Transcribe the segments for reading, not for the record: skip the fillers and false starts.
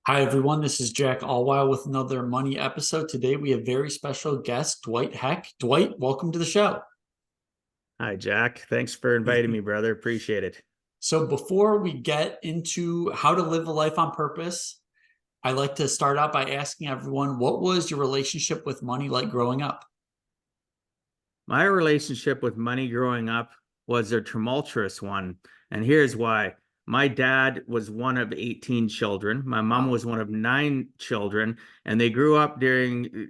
Hi, everyone. This is Jack Allwild with another money episode. Today, we have very special guest, Dwight Heck. Dwight, welcome to the show. Hi, Jack. Thanks for inviting me, brother. Appreciate it. So, before we get into how to live a life on purpose, I like to start out by asking everyone, what was your relationship with money like growing up? My relationship with money growing up was a tumultuous one. And here's why. My dad was one of 18 children. My mom Wow. was one of nine children, and they grew up during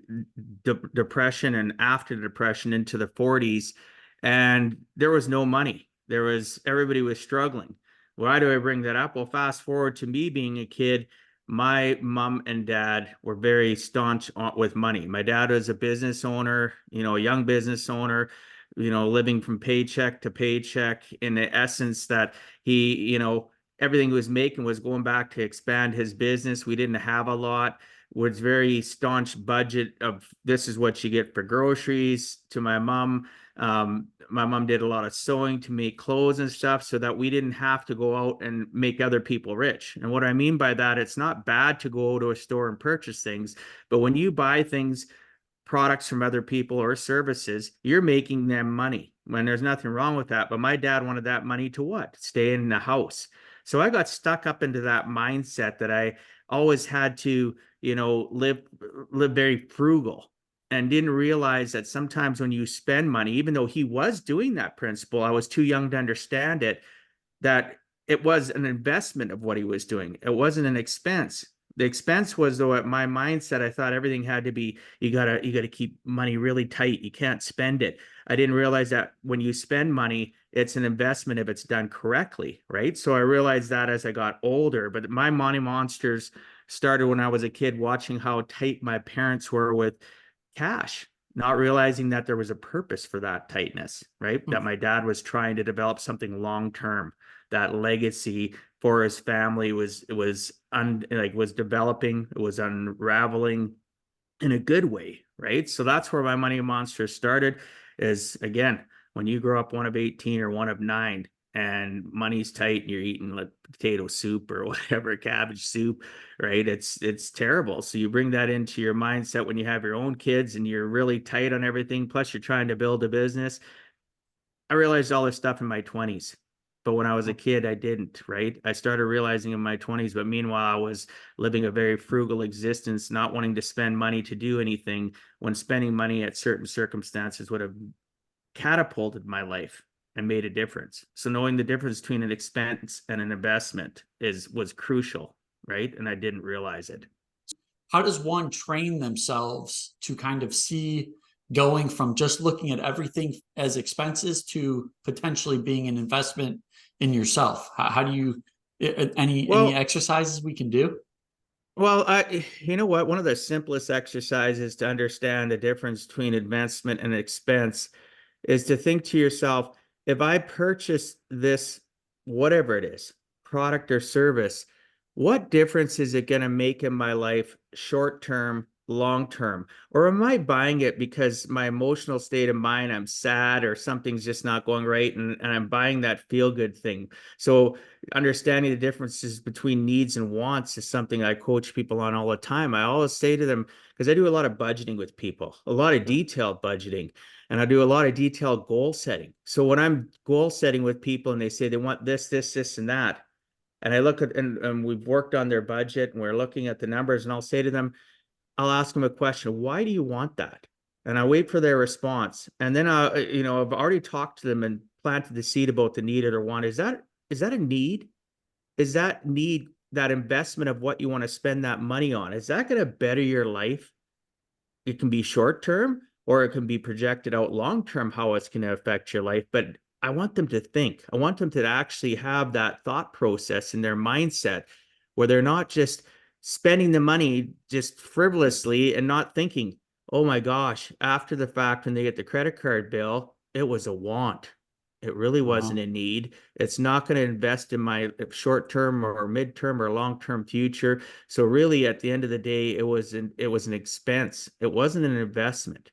depression and after the depression into the 40s. And there was no money. Everybody was struggling. Why do I bring that up? Well, fast forward to me being a kid. My mom and dad were very staunch with money. My dad was a business owner, a young business owner, living from paycheck to paycheck in the essence that everything he was making was going back to expand his business. We didn't have a lot. Was very staunch budget of this is what you get for groceries to my mom. My mom did a lot of sewing to make clothes and stuff so that we didn't have to go out and make other people rich. And what I mean by that, it's not bad to go to a store and purchase things, but when you buy things, products from other people or services, you're making them money. When there's nothing wrong with that. But my dad wanted that money to what? Stay in the house. So I got stuck up into that mindset that I always had to, live very frugal and didn't realize that sometimes when you spend money, even though he was doing that principle, I was too young to understand it, that it was an investment of what he was doing. It wasn't an expense. The expense was though at my mindset, I thought everything had to be, you gotta keep money really tight. You can't spend it. I didn't realize that when you spend money, it's an investment if it's done correctly, right? So I realized that as I got older. But my money monsters started when I was a kid, watching how tight my parents were with cash, not realizing that there was a purpose for that tightness, right? That my dad was trying to develop something long term, that legacy for his family was developing, it was unraveling in a good way, right? So that's where my money monster started. Is again, when you grow up one of 18 or one of nine and money's tight and you're eating like potato soup or whatever, cabbage soup, right? It's terrible. So you bring that into your mindset when you have your own kids and you're really tight on everything, plus you're trying to build a business. I realized all this stuff in my 20s. But when I was a kid, I didn't, right? I started realizing in my 20s, but meanwhile, I was living a very frugal existence, not wanting to spend money to do anything when spending money at certain circumstances would have catapulted my life and made a difference. So knowing the difference between an expense and an investment was crucial, right? And I didn't realize it. How does one train themselves to kind of see going from just looking at everything as expenses to potentially being an investment in yourself? How do you any Well, exercises we can do? you know what? One of the simplest exercises to understand the difference between investment and expense is to think to yourself, if I purchase this, whatever it is, product or service, what difference is it going to make in my life, short term, long term? Or am I buying it because my emotional state of mind, I'm sad or something's just not going right, and I'm buying that feel good thing? So, understanding the differences between needs and wants is something I coach people on all the time. I always say to them, because I do a lot of budgeting with people, a lot of detailed budgeting, and I do a lot of detailed goal setting. So when I'm goal setting with people and they say they want this, and that, and I look at and we've worked on their budget and we're looking at the numbers, and I'll say to them, I'll ask them a question, why do you want that? And I wait for their response. And then I've already talked to them and planted the seed about the need or the want. Is that a need? Is that need, that investment of what you want to spend that money on? Is that going to better your life? It can be short term or it can be projected out long term how it's going to affect your life. But I want them to think. I want them to actually have that thought process in their mindset where they're not just spending the money just frivolously and not thinking, oh my gosh, after the fact, when they get the credit card bill, it was a want. It really wasn't Uh, a need. It's not going to invest in my short term or mid term or long term future. So really, at the end of the day, it was an expense. It wasn't an investment.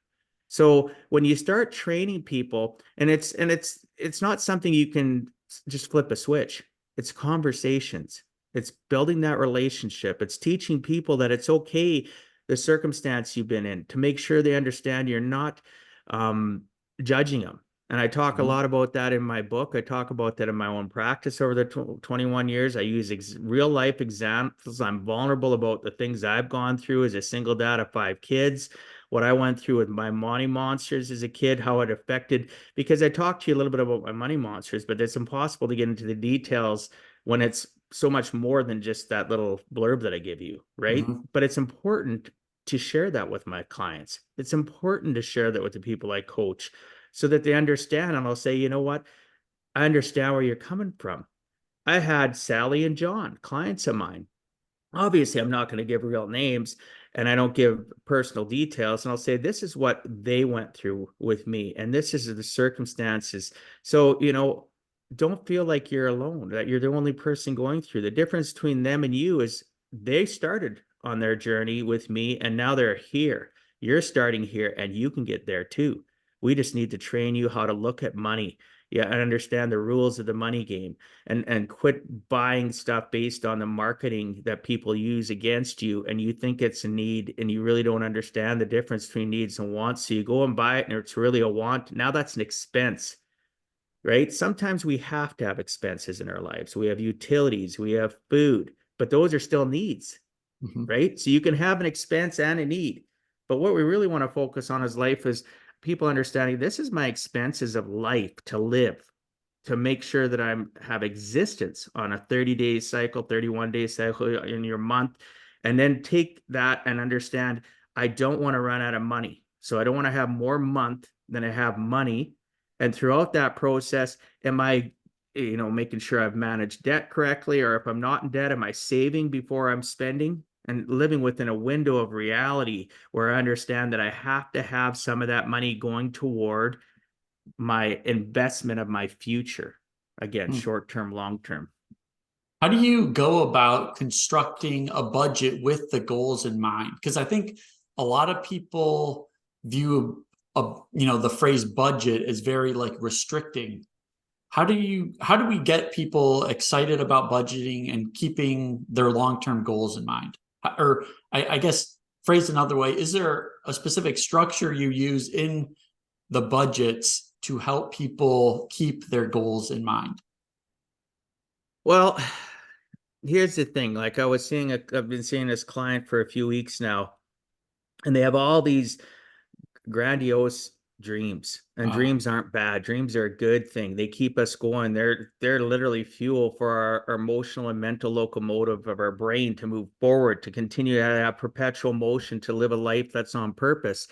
So when you start training people, and it's not something you can just flip a switch. It's conversations. It's building that relationship. It's teaching people that it's okay, the circumstance you've been in, to make sure they understand you're not um, judging them. And I talk a Mhm. lot about that in my book. I talk about that in my own practice over the 21 years. I use real life examples. I'm vulnerable about the things I've gone through as a single dad of 5 kids, what I went through with my money monsters as a kid, how it affected, because I talked to you a little bit about my money monsters, but it's impossible to get into the details when it's so much more than just that little blurb that I give you, right? Mhm. But it's important to share that with my clients. It's important to share that with the people I coach so that they understand. And I'll say, you know what? I understand where you're coming from. I had Sally and John, clients of mine. Obviously, I'm not going to give real names and I don't give personal details. And I'll say, this is what they went through with me, and this is the circumstances. So, don't feel like you're alone, that you're the only person going through. The difference between them and you is they started on their journey with me and now they're here. You're starting here and you can get there too. We just need to train you how to look at money. Yeah, and understand the rules of the money game, and quit buying stuff based on the marketing that people use against you, and you think it's a need and you really don't understand the difference between needs and wants, so you go and buy it and it's really a want. Now that's an expense, right? Sometimes we have to have expenses in our lives. We have utilities, we have food, but those are still needs, Mhm. right? So you can have an expense and a need. But what we really want to focus on is life, is people understanding this is my expenses of life to live, to make sure that I'm have existence on a 30-day cycle, 31-day cycle in your month, and then take that and understand I don't want to run out of money. So I don't want to have more month than I have money. And throughout that process, am I, making sure I've managed debt correctly? Or if I'm not in debt, am I saving before I'm spending? And living within a window of reality where I understand that I have to have some of that money going toward my investment of my future. Again, Hmm. short term, long term. How do you go about constructing a budget with the goals in mind? Because I think a lot of people view the phrase budget as very like restricting. How do we get people excited about budgeting and keeping their long-term goals in mind? Or I guess phrased another way, is there a specific structure you use in the budgets to help people keep their goals in mind? Well, here's the thing. Like I've been seeing this client for a few weeks now, and they have all these grandiose dreams. And Uh, dreams aren't bad. Dreams are a good thing. They keep us going. They're literally fuel for our emotional and mental locomotive of our brain to move forward, to continue to have perpetual motion, to live a life that's on purpose.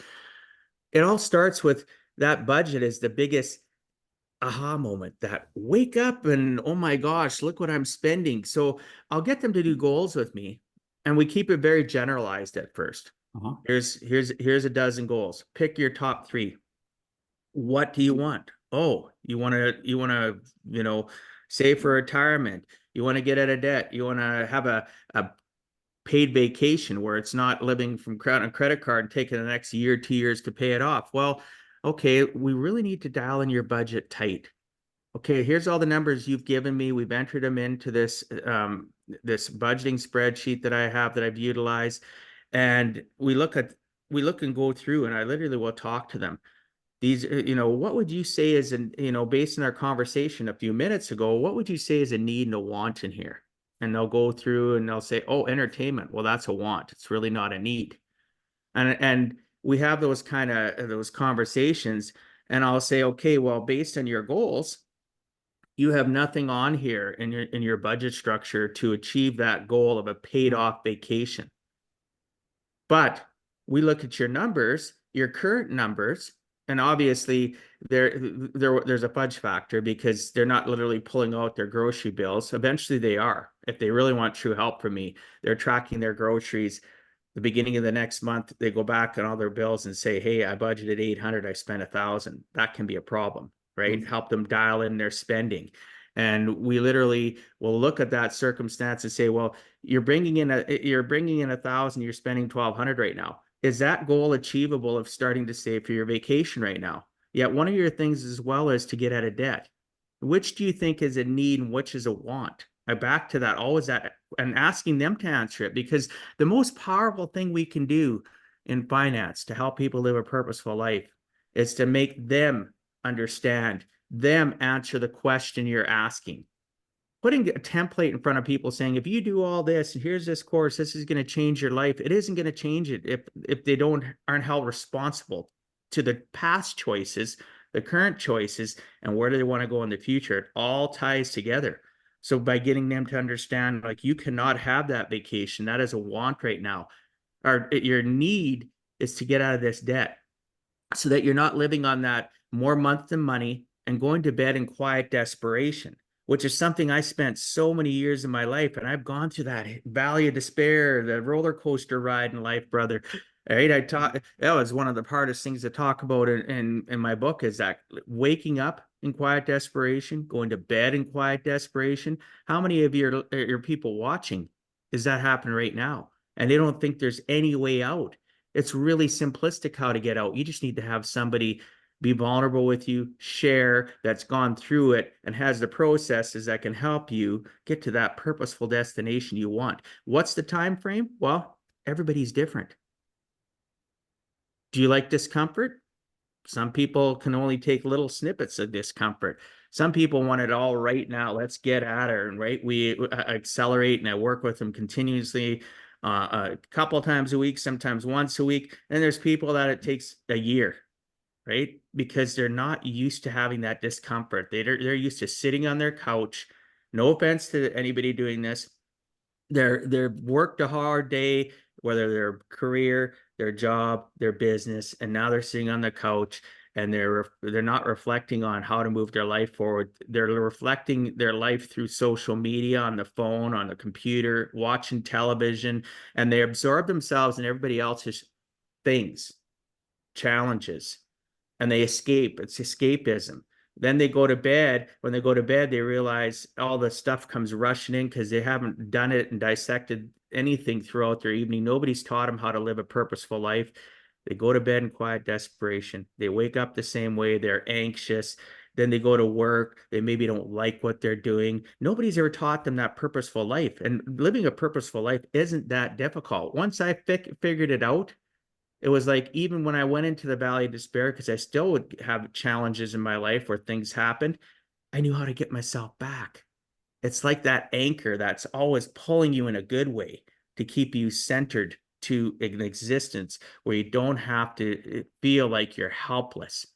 It all starts with that budget is the biggest aha moment, that wake up and oh my gosh, look what I'm spending. So I'll get them to do goals with me, and we keep it very generalized at first. uh-huh. Here's a dozen goals. Pick your top three. What do you want? Oh, you want to save for retirement. You want to get out of debt. You want to have a paid vacation where it's not living from a credit card and taking the next year, 2 years to pay it off. Well, okay, we really need to dial in your budget tight. Okay, here's all the numbers you've given me. We've entered them into this budgeting spreadsheet that I have that I've utilized, and we look and go through, and I literally will talk to them. These, what would you say is based on our conversation a few minutes ago, what would you say is a need and a want in here? And they'll go through and they'll say, oh, entertainment. Well, that's a want. It's really not a need. And we have those kind of those conversations, and I'll say, okay, well, based on your goals, you have nothing on here in your budget structure to achieve that goal of a paid off vacation. But we look at your numbers, your current numbers, and obviously there's a fudge factor because they're not literally pulling out their grocery bills. Eventually they are. If they really want true help from me, they're tracking their groceries. The beginning of the next month, they go back on all their bills and say, hey, I budgeted 800, I spent 1,000. That can be a problem, right? Mhm. Help them dial in their spending. And we literally will look at that circumstance and say, well, you're bringing in 1,000, you're spending 1,200 right now. Is that goal achievable of starting to save for your vacation right now? Yet one of your things as well is to get out of debt. Which do you think is a need and which is a want? I back to that, always that, and asking them to answer it, because the most powerful thing we can do in finance to help people live a purposeful life is to make them understand, them answer the question you're asking. Putting a template in front of people saying, if you do all this, and here's this course, this is going to change your life. It isn't going to change it if they aren't held responsible to the past choices, the current choices, and where do they want to go in the future. It all ties together. So by getting them to understand, like, you cannot have that vacation. That is a want right now. Or your need is to get out of this debt, so that you're not living on that more month than money and going to bed in quiet desperation, which is something I spent so many years in my life. And I've gone through that valley of despair, the roller coaster ride in life, brother. Right. That was one of the hardest things to talk about in my book, is that waking up in quiet desperation, going to bed in quiet desperation. How many of your people watching is that happening right now? And they don't think there's any way out. It's really simplistic how to get out. You just need to have somebody be vulnerable with you, share, that's gone through it and has the processes that can help you get to that purposeful destination you want. What's the time frame? Well, everybody's different. Do you like discomfort? Some people can only take little snippets of discomfort. Some people want it all right now. Let's get at it. And right, we accelerate, and I work with them continuously, a couple of times a week, sometimes once a week. And there's people that it takes a year, right? Because they're not used to having that discomfort. They're used to sitting on their couch. No offense to anybody doing this. They're worked a hard day, whether their career, their job, their business, and now they're sitting on the couch, and they're not reflecting on how to move their life forward. They're reflecting their life through social media, on the phone, on the computer, watching television, and they absorb themselves in everybody else's things, challenges, and they escape. It's escapism. Then they go to bed. When they go to bed, they realize all the stuff comes rushing in because they haven't done it and dissected anything throughout their evening. Nobody's taught them how to live a purposeful life. They go to bed in quiet desperation. They wake up the same way. They're anxious. Then they go to work. They maybe don't like what they're doing. Nobody's ever taught them that purposeful life. And living a purposeful life isn't that difficult. Once I figured it out, it was like, even when I went into the valley of despair, because I still would have challenges in my life where things happened, I knew how to get myself back. It's like that anchor that's always pulling you in a good way to keep you centered to an existence where you don't have to feel like you're helpless.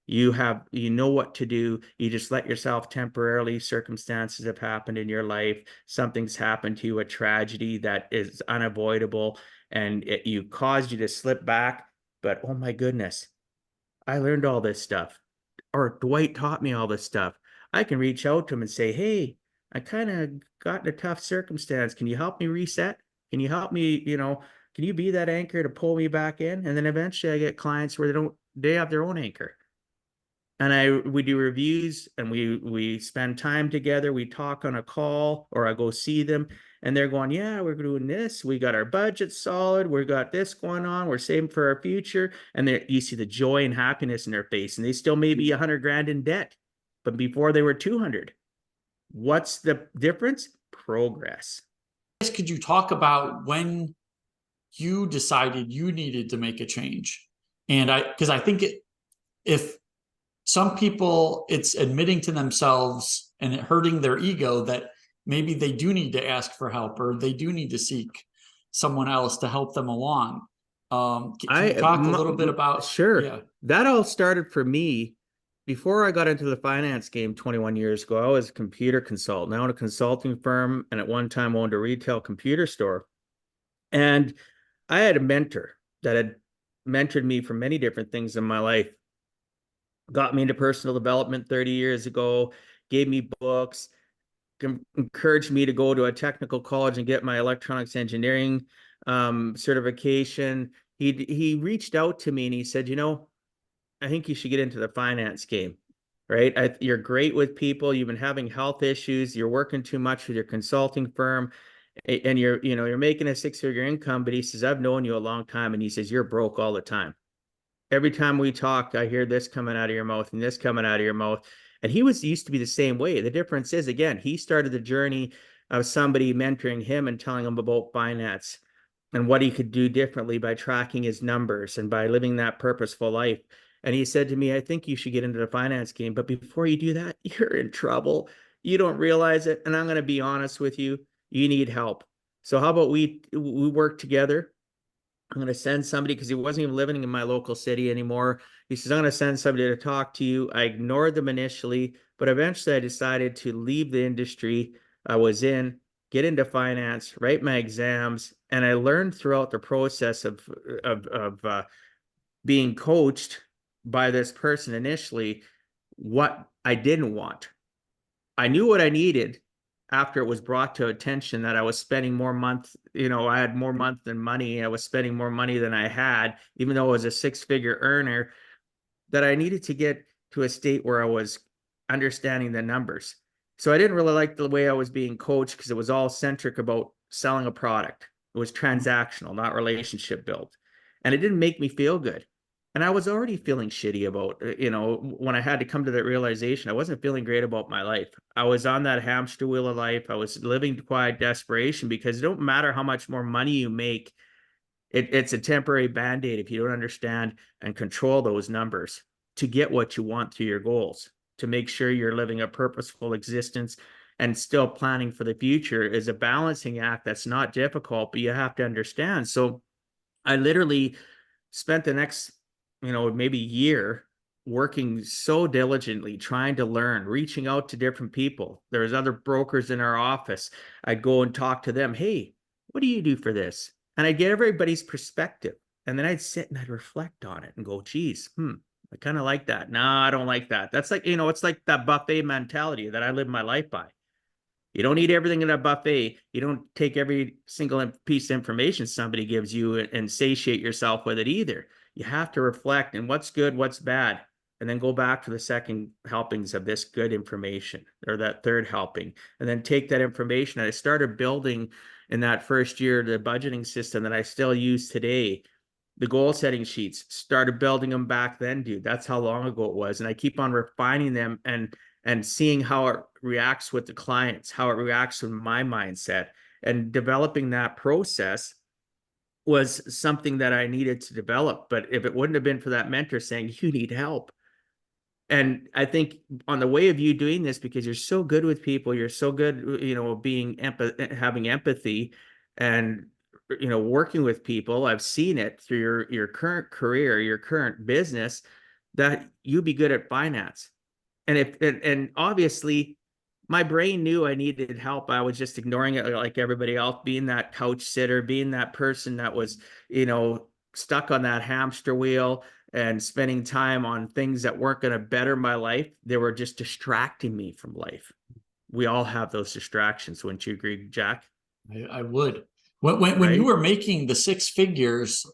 You know what to do. You just let yourself temporarily, circumstances have happened in your life. Something's happened to you, a tragedy that is unavoidable, and you caused you to slip back. But oh my goodness, I learned all this stuff. Or Dwight taught me all this stuff. I can reach out to him and say, hey, I kind of got in a tough circumstance. Can you help me reset? Can you help me, can you be that anchor to pull me back in? And then eventually I get clients where they have their own anchor. And we do reviews, and we spend time together. We talk on a call, or I go see them, and they're going, yeah, we're doing this. We got our budget solid. We got this going on. We're saving for our future. And you see the joy and happiness in their face, and they still may be 100 grand in debt, but before they were 200. What's the difference? Progress. Could you talk about when you decided you needed to make a change? And because I think if some people, it's admitting to themselves and it hurting their ego that maybe they do need to ask for help, or they do need to seek someone else to help them along. Can you talk a little bit about? Sure. Yeah. That all started for me before I got into the finance game 21 years ago. I was a computer consultant. I owned a consulting firm, and at one time owned a retail computer store. And I had a mentor that had mentored me for many different things in my life. Got me into personal development 30 years ago, gave me books, encouraged me to go to a technical college and get my electronics engineering certification. He reached out to me and he said, I think you should get into the finance game, right? You're great with people. You've been having health issues. You're working too much with your consulting firm, and you're making a 6-figure income. But he says, I've known you a long time, and he says, you're broke all the time. Every time we talk, I hear this coming out of your mouth and this coming out of your mouth. And he used to be the same way. The difference is, again, he started the journey of somebody mentoring him and telling him about finance and what he could do differently by tracking his numbers and by living that purposeful life. And he said to me, I think you should get into the finance game, but before you do that, you're in trouble. You don't realize it. And I'm going to be honest with you, you need help. So how about we work together? I'm going to send somebody, because he wasn't even living in my local city anymore. He says, I'm going to send somebody to talk to you. I ignored them initially, but eventually I decided to leave the industry I was in, get into finance, write my exams. And I learned throughout the process of being coached by this person initially what I didn't want. I knew what I needed after it was brought to attention that I was spending more month, I had more month than money. I was spending more money than I had, even though I was a six-figure earner, that I needed to get to a state where I was understanding the numbers. So I didn't really like the way I was being coached because it was all centric about selling a product. It was transactional, not relationship built. And it didn't make me feel good. And I was already feeling shitty about, when I had to come to that realization, I wasn't feeling great about my life. I was on that hamster wheel of life. I was living quiet desperation, because it don't matter how much more money you make. It's a temporary band-aid if you don't understand and control those numbers to get what you want through your goals, to make sure you're living a purposeful existence and still planning for the future is a balancing act that's not difficult, but you have to understand. So I literally spent the next, maybe year working so diligently, trying to learn, reaching out to different people. There was other brokers in our office. I'd go and talk to them. Hey, what do you do for this? And I'd get everybody's perspective. And then I'd sit and I'd reflect on it and go, geez, I kind of like that. No, I don't like that. That's like, it's like that buffet mentality that I live my life by. You don't eat everything in a buffet. You don't take every single piece of information somebody gives you and satiate yourself with it either. You have to reflect and what's good, what's bad, and then go back to the second helpings of this good information, or that third helping, and then take that information. And I started building in that first year the budgeting system that I still use today. The goal setting sheets, started building them back then, dude. That's how long ago it was. And I keep on refining them and seeing how it reacts with the clients, how it reacts with my mindset. And developing that process was something that I needed to develop. But if it wouldn't have been for that mentor saying, you need help. And I think on the way of you doing this, because you're so good with people, you're so good, being having empathy and, working with people. I've seen it through your current career, your current business, that you be good at finance. And obviously my brain knew I needed help. I was just ignoring it like everybody else, being that couch sitter, being that person that was, stuck on that hamster wheel and spending time on things that weren't going to better my life. They were just distracting me from life. We all have those distractions. Wouldn't you agree, Jack? I would. When you Right? were making the six figures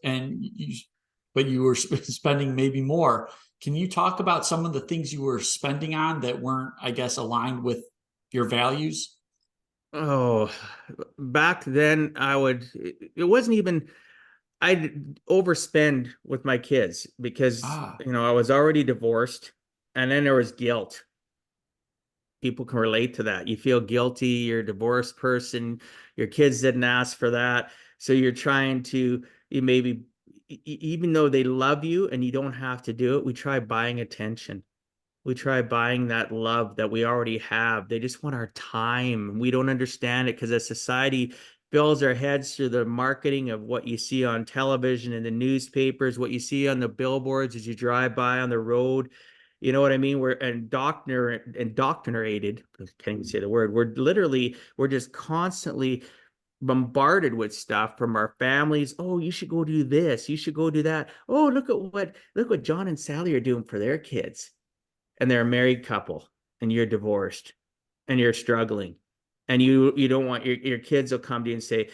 but you were spending maybe more, can you talk about some of the things you were spending on that weren't, I guess, aligned with your values? Oh, back then it wasn't even, I'd overspend with my kids because, Ah, I was already divorced, and then there was guilt. People can relate to that. You feel guilty, you're a divorced person, your kids didn't ask for that. So you're trying to, you maybe, even though they love you and you don't have to do it, we try buying attention. We try buying that love that we already have. They just want our time. We don't understand it because as society fills our heads through the marketing of what you see on television and the newspapers, what you see on the billboards as you drive by on the road. You know what I mean? We're indoctrinated. I can't even say the word. We're just constantly bombarded with stuff from our families. Oh, you should go do this. You should go do that. Oh, look what John and Sally are doing for their kids, and they're a married couple and you're divorced and you're struggling, and you don't want your kids will come to you and say,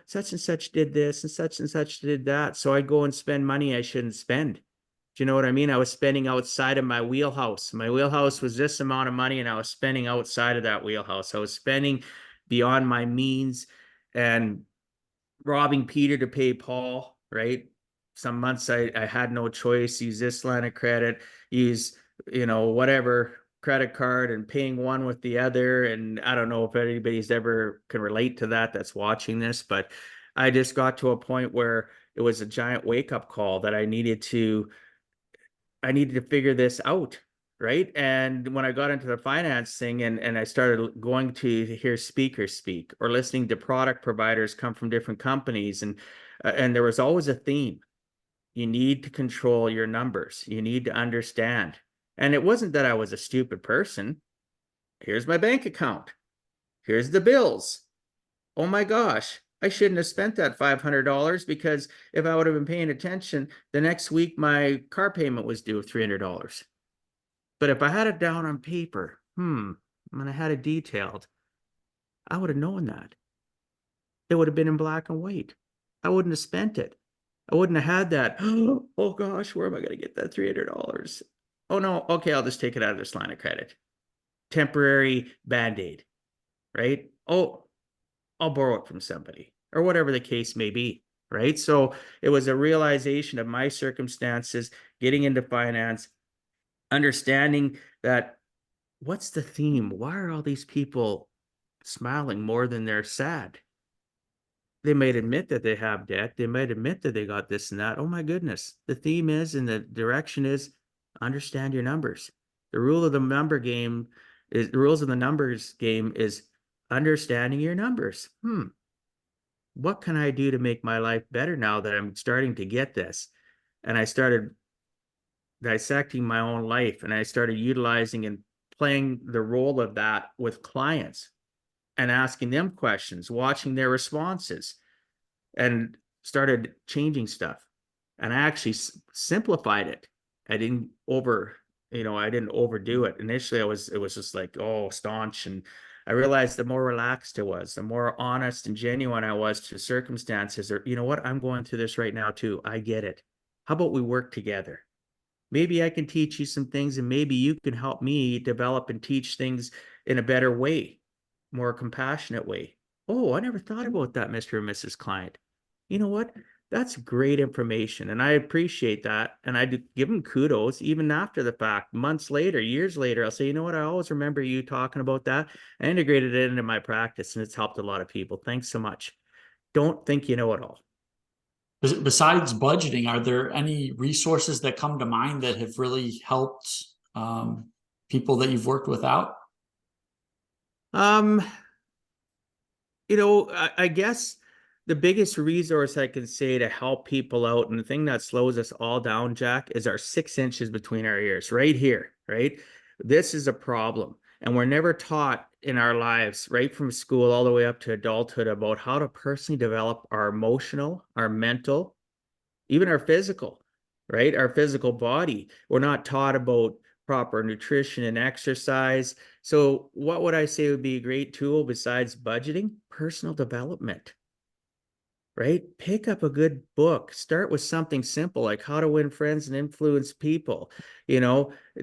such and such did this and such did that, so I go and spend money I shouldn't spend. Do you know what I mean? I was spending outside of my wheelhouse. My wheelhouse was this amount of money, and I was spending outside of that wheelhouse. I was spending beyond my means and robbing Peter to pay Paul, right? Some months I had no choice, use this line of credit, use, whatever, credit card and paying one with the other. And I don't know if anybody's ever can relate to that that's watching this, but I just got to a point where it was a giant wake up call that I needed to figure this out. Right. And when I got into the finance thing and I started going to hear speakers speak or listening to product providers come from different companies, and there was always a theme. You need to control your numbers. You need to understand. And it wasn't that I was a stupid person. Here's my bank account. Here's the bills. Oh my gosh, I shouldn't have spent that $500 because if I would have been paying attention, the next week my car payment was due $300. But if I had it down on paper, and I had it detailed, I would have known that. It would have been in black and white. I wouldn't have spent it. I wouldn't have had that. Oh gosh, where am I going to get that $300? Oh no, okay, I'll just take it out of this line of credit. Temporary band-aid, right? Oh, I'll borrow it from somebody or whatever the case may be, right? So it was a realization of my circumstances, getting into finance, understanding that what's the theme? Why are all these people smiling more than they're sad? They might admit that they have debt. They might admit that they got this and that. Oh my goodness. The theme is and the direction is understand your numbers. The rule of the number game is the rules of the numbers game is understanding your numbers. What can I do to make my life better now that I'm starting to get this? And I started dissecting my own life and I started utilizing and playing the role of that with clients and asking them questions, watching their responses, and started changing stuff. And I actually simplified it. I didn't overdo it. Initially, it was just like, oh, staunch. And I realized the more relaxed I was, the more honest and genuine I was to circumstances, or, you know what, I'm going through this right now too. I get it. How about we work together? Maybe I can teach you some things and maybe you can help me develop and teach things in a better way, more compassionate way. Oh, I never thought about that, Mr. and Mrs. Client. You know what? That's great information. And I appreciate that. And I give them kudos even after the fact, months later, years later. I'll say, you know what? I always remember you talking about that. I integrated it into my practice and it's helped a lot of people. Thanks so much. Don't think you know it all. Besides budgeting, are there any resources that come to mind that have really helped people that you've worked with out? Um, I guess the biggest resource I can say to help people out, and the thing that slows us all down, Jack, is our 6 inches between our ears, right here, right? This is a problem. And we're never taught in our lives, right from school all the way up to adulthood, about how to personally develop our emotional, our mental, even our physical, right? Our physical body. We're not taught about proper nutrition and exercise. So what would I say would be a great tool besides budgeting? Personal development, right? Pick up a good book. Start with something simple like How to Win Friends and Influence People,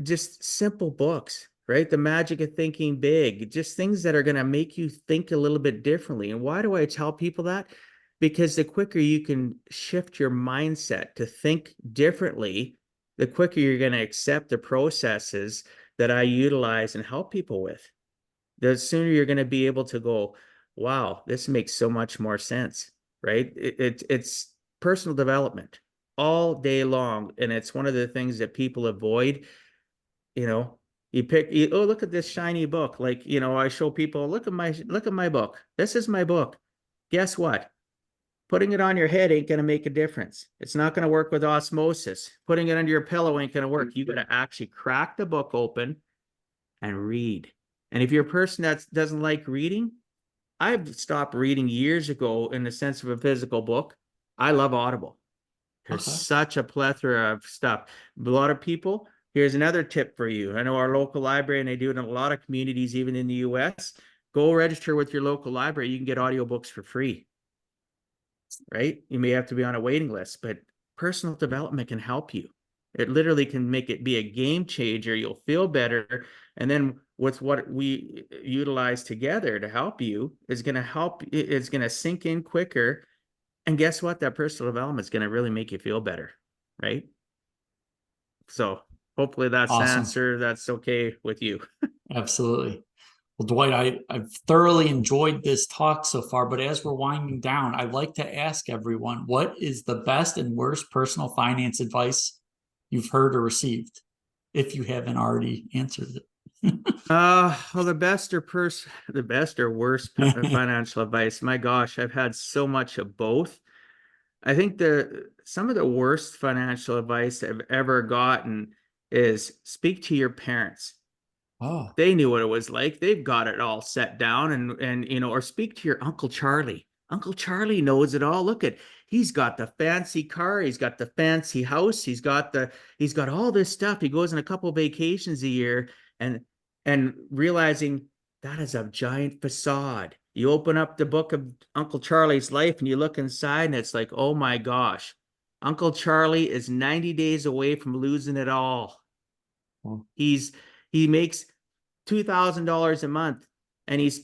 just simple books, right? The Magic of Thinking Big, just things that are going to make you think a little bit differently. And why do I tell people that? Because the quicker you can shift your mindset to think differently, the quicker you're going to accept the processes that I utilize and help people with. The sooner you're going to be able to go, wow, this makes so much more sense, right? It's personal development all day long. And it's one of the things that people avoid. Oh, look at this shiny book. Like, I show people, look at my book. This is my book. Guess what? Putting it on your head ain't going to make a difference. It's not going to work with osmosis. Putting it under your pillow ain't going to work. You got to actually crack the book open and read. And if you're a person that doesn't like reading, I've stopped reading years ago in the sense of a physical book. I love Audible. There's Okay. such a plethora of stuff. A lot of people, here's another tip for you. I know our local library, and they do it in a lot of communities, even in the US. Go register with your local library. You can get audiobooks for free, right? You may have to be on a waiting list, but personal development can help you. It literally can make it be a game changer. You'll feel better. And then with what we utilize together to help you is going to help, it's going to sink in quicker. And guess what? That personal development is going to really make you feel better, right? So hopefully that's the Awesome. answer that's okay with you. Absolutely. Well, Dwight, I've thoroughly enjoyed this talk so far, but as we're winding down, I'd like to ask everyone, what is the best and worst personal finance advice you've heard or received, if you haven't already answered Well, the best or worst it? financial advice. My gosh, I've had so much of both. I think some of the worst financial advice I've ever gotten is speak to your parents. Oh, They knew what it was like. They've got it all set down, and or speak to your Uncle Charlie. Uncle Charlie knows it all. Look at, he's got the fancy car, he's got the fancy house, he's got all this stuff. He goes on a couple vacations a year, and realizing that is a giant facade. You open up the book of Uncle Charlie's life and you look inside, and it's like, oh my gosh, Uncle Charlie is 90 days away from losing it all. well, He makes $2,000 a month, and his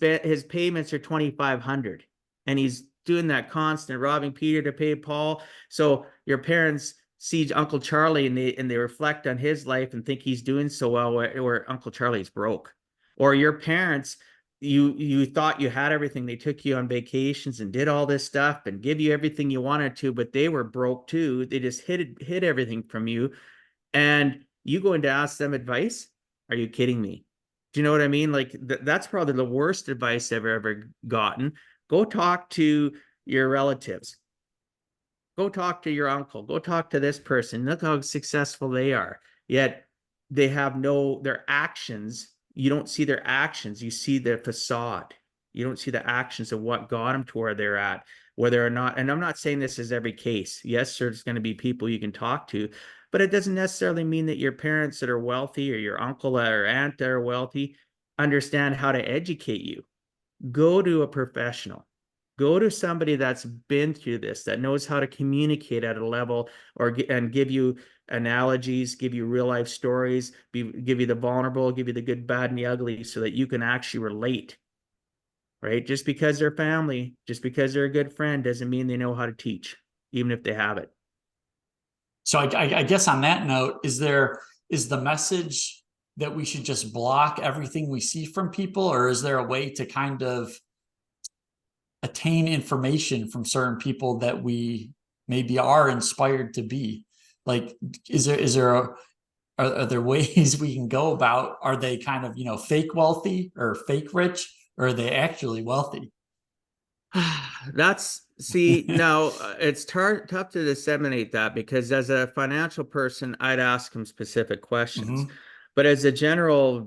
payments are 2,500, and he's doing that constant robbing Peter to pay Paul. So your parents see Uncle Charlie, and they reflect on his life and think he's doing so well, where Uncle Charlie's broke. Or your parents, you thought you had everything. They took you on vacations and did all this stuff and give you everything you wanted to, but they were broke too. They just hid everything from you, and you going to ask them advice? Are you kidding me? Do you know what I mean? Like that's probably the worst advice I've ever gotten. Go talk to your relatives. Go talk to your uncle. Go talk to this person. Look how successful they are. Yet they have their actions. You don't see their actions. You see the facade. You don't see the actions of what got them to where they're at, whether or not. And I'm not saying this is every case. Yes, there's going to be people you can talk to, but it doesn't necessarily mean that your parents that are wealthy or your uncle or aunt that are wealthy understand how to educate you. Go to a professional. Go to somebody that's been through this, that knows how to communicate at a level, and give you analogies, give you real life stories, give you the vulnerable, give you the good, bad, and the ugly, so that you can actually relate. Right? Just because they're family, just because they're a good friend, doesn't mean they know how to teach, even if they have it. so I guess on that note, is the message that we should just block everything we see from people, or is there a way to kind of attain information from certain people that we maybe are inspired to be? Like, are there ways we can go about? Are they kind of fake wealthy or fake rich, or are they actually wealthy? That's see now, it's tough to disseminate that, because as a financial person, I'd ask them specific questions, Hmm. but as a general Yeah,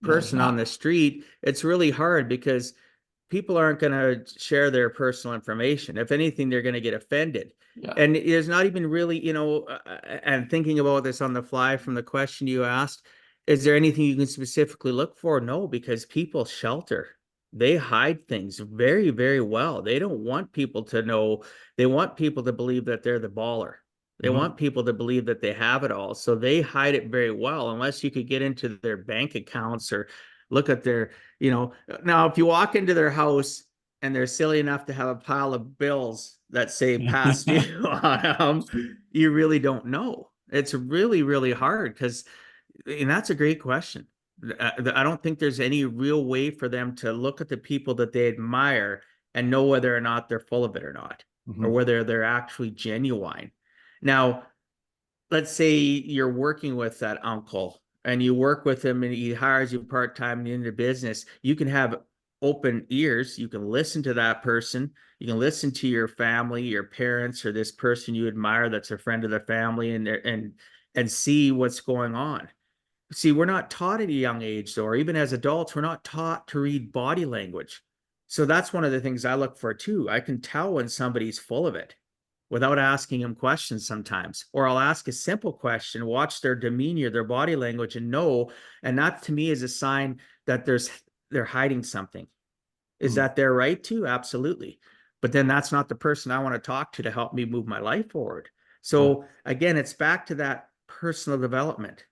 there's person on the not. street, it's really hard, because people aren't going to share their personal information. If anything, they're going to get offended. Yeah. And there's not even really, and thinking about this on the fly from the question you asked, is there anything you can specifically look for? No, because people shelter. They hide things very, very well. They don't want people to know. They want people to believe that they're the baller. They Hmm. want people to believe that they have it all. So they hide it very well, unless you could get into their bank accounts or look at their, now if you walk into their house and they're silly enough to have a pile of bills that say past due on them, you really don't know. It's really, really hard, because, and that's a great question. I don't think there's any real way for them to look at the people that they admire and know whether or not they're full of it or not, or Hmm. whether they're actually genuine. Now, let's say you're working with that uncle and you work with him and he hires you part-time in the business. You can have open ears. You can listen to that person. You can listen to your family, your parents, or this person you admire that's a friend of the family, and see what's going on. See, we're not taught at a young age, though, or even as adults, we're not taught to read body language. So that's one of the things I look for too. I can tell when somebody's full of it without asking them questions sometimes. Or I'll ask a simple question, watch their demeanor, their body language, and know. And that to me is a sign that they're hiding something. Is Hmm. that their right to? Absolutely. But then that's not the person I want to talk to help me move my life forward. Yeah. So again, it's back to that personal development.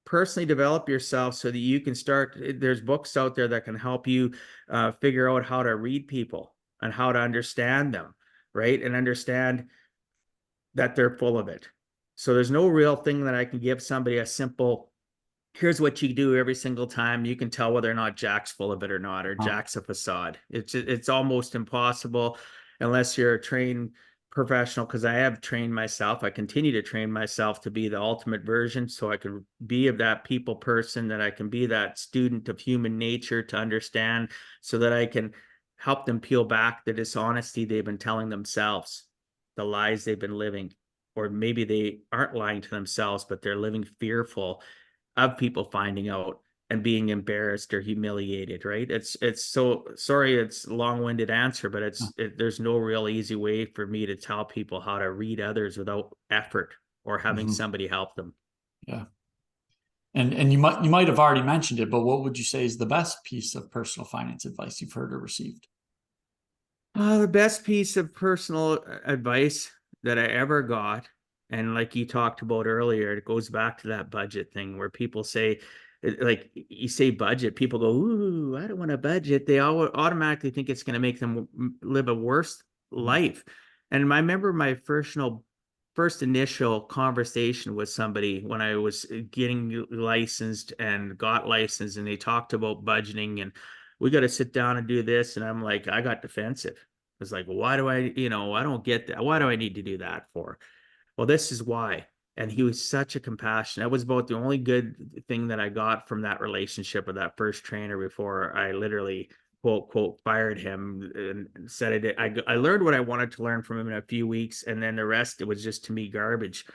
Personally develop yourself so that you can start. There's books out there that can help you figure out how to read people and how to understand them, right? And understand that they're full of it. So there's no real thing that I can give somebody a simple, here's what you do every single time. You can tell whether or not Jack's full of it or not, or Jack's a facade. It's almost impossible unless you're a trained professional, because I have trained myself. I continue to train myself to be the ultimate version, so I can be of that people person, that I can be that student of human nature to understand, so that I can help them peel back the dishonesty they've been telling themselves, the lies they've been living. Or maybe they aren't lying to themselves, but they're living fearful of people finding out and being embarrassed or humiliated, right? It's so sorry, it's a long-winded answer, but there's no real easy way for me to tell people how to read others without effort or having somebody help them. Yeah. And you might have already mentioned it, but what would you say is the best piece of personal finance advice you've heard or received? The best piece of personal advice that I ever got, and like you talked about earlier, it goes back to that budget thing where people say, like you say budget, people go, "Ooh, I don't want a budget." They all automatically think it's going to make them live a worse life. And I remember my first initial conversation with somebody when I was getting licensed and got licensed, and they talked about budgeting and we got to sit down and do this. And I'm like, I got defensive. It's like, why do I, I don't get that. Why do I need to do that for? Well, this is why. And he was such a compassion. That was about the only good thing that I got from that relationship with that first trainer before I literally quote, quote, fired him and said it. I learned what I wanted to learn from him in a few weeks. And then the rest, it was just to me garbage.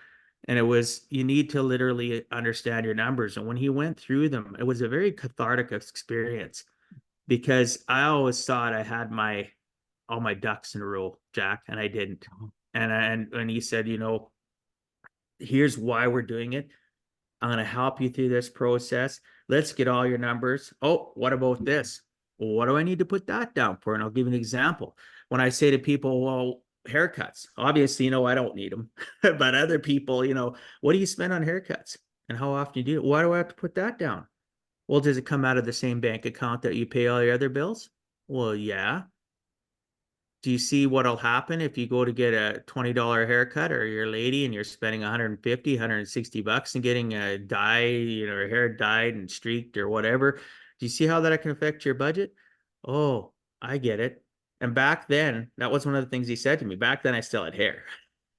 And it was, you need to literally understand your numbers. And when he went through them, it was a very cathartic experience, because I always thought I had all my ducks in a row, Jack, and I didn't. And he said, here's why we're doing it. I'm going to help you through this process. Let's get all your numbers. Oh, what about this? Well, what do I need to put that down for? And I'll give you an example. When I say to people, well, haircuts, obviously, I don't need them. But other people, what do you spend on haircuts? And how often you do it? Why do I have to put that down? Well, does it come out of the same bank account that you pay all your other bills? Well, yeah. Do you see what'll happen if you go to get a $20 haircut, or you're a lady and you're spending 150, 160 bucks and getting a dye, hair dyed and streaked or whatever? Do you see how that can affect your budget? Oh, I get it. And back then, that was one of the things he said to me. Back then, I still had hair.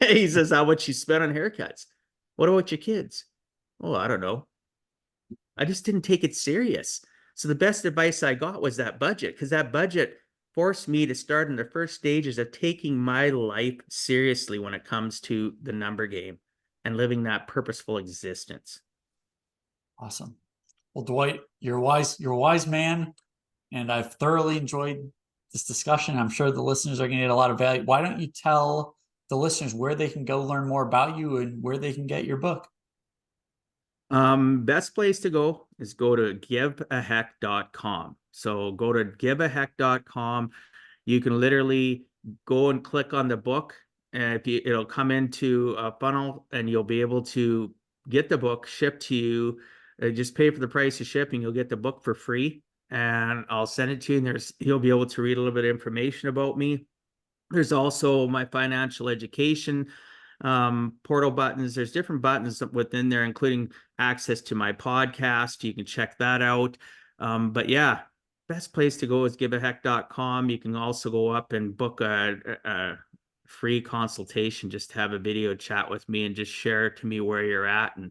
He says, how much you spent on haircuts? What about your kids? Oh, I don't know. I just didn't take it serious. So the best advice I got was that budget, because that budget forced me to start in the first stages of taking my life seriously when it comes to the number game and living that purposeful existence. Awesome. Well, Dwight, you're a wise man, and I've thoroughly enjoyed this discussion. I'm sure the listeners are going to get a lot of value. Why don't you tell the listeners where they can go learn more about you and where they can get your book? Best place to go is go to giveaheck.com. So go to giveaheck.com. You can literally go and click on the book, and it'll come into a funnel, and you'll be able to get the book shipped to you. Just pay for the price of shipping. You'll get the book for free, and I'll send it to you. And you'll be able to read a little bit of information about me. There's also my financial education portal buttons. There's different buttons within there, including access to my podcast. You can check that out. But yeah, best place to go is giveaheck.com. You can also go up and book a free consultation, just to have a video chat with me and just share to me where you're at. And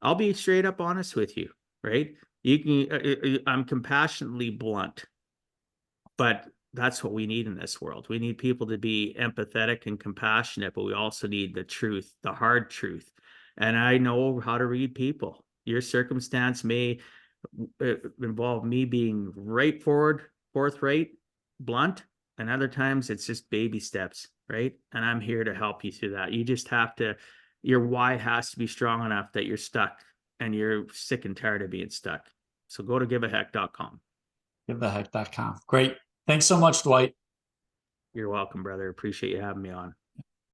I'll be straight up honest with you, right? I'm compassionately blunt, but that's what we need in this world. We need people to be empathetic and compassionate, but we also need the truth, the hard truth. And I know how to read people. Your circumstance may involve me being forthright, blunt, and other times it's just baby steps, right? And I'm here to help you through that. You just have to, your why has to be strong enough that you're stuck and you're sick and tired of being stuck. So go to giveaheck.com. Giveaheck.com. Great. Thanks so much, Dwight. You're welcome, brother. Appreciate you having me on.